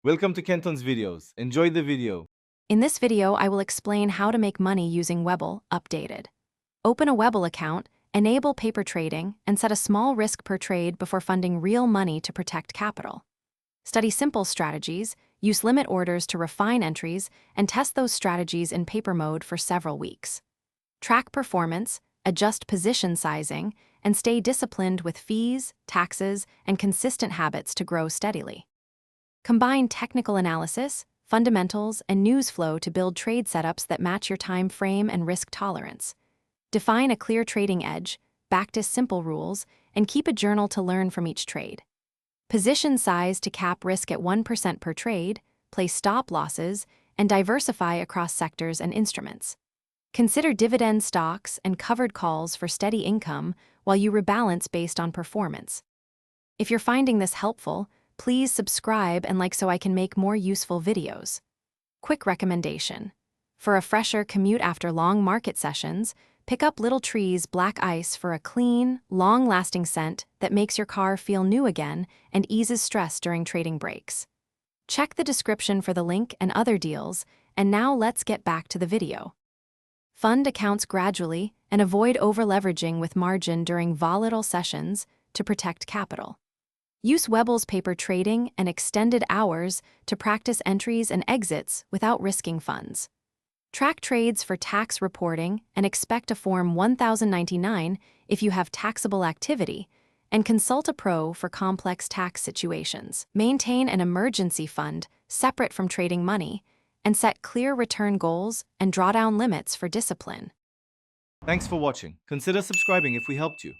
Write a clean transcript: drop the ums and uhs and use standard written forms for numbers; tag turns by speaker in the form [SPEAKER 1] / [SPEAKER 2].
[SPEAKER 1] Welcome to Kenton's videos. Enjoy the video.
[SPEAKER 2] In this video, I will explain how to make money using Webull updated. Open a Webull account, enable paper trading, and set a small risk per trade before funding real money to protect capital. Study simple strategies, use limit orders to refine entries, and test those strategies in paper mode for several weeks. Track performance, adjust position sizing, and stay disciplined with fees, taxes, and consistent habits to grow steadily. Combine technical analysis, fundamentals, and news flow to build trade setups that match your time frame and risk tolerance. Define a clear trading edge, practice simple rules, and keep a journal to learn from each trade. Position size to cap risk at 1% per trade, place stop losses, and diversify across sectors and instruments. Consider dividend stocks and covered calls for steady income while you rebalance based on performance. If you're finding this helpful, please subscribe and like so I can make more useful videos. Quick recommendation. For a fresher commute after long market sessions, pick up Little Tree's Black Ice for a clean, long-lasting scent that makes your car feel new again and eases stress during trading breaks. Check the description for the link and other deals, and now let's get back to the video. Fund accounts gradually and avoid over-leveraging with margin during volatile sessions to protect capital. Use Webull's paper trading and extended hours to practice entries and exits without risking funds. Track trades for tax reporting and expect a Form 1099 if you have taxable activity, and consult a pro for complex tax situations. Maintain an emergency fund separate from trading money, and set clear return goals and drawdown limits for discipline.
[SPEAKER 1] Thanks for watching. Consider subscribing if we helped you.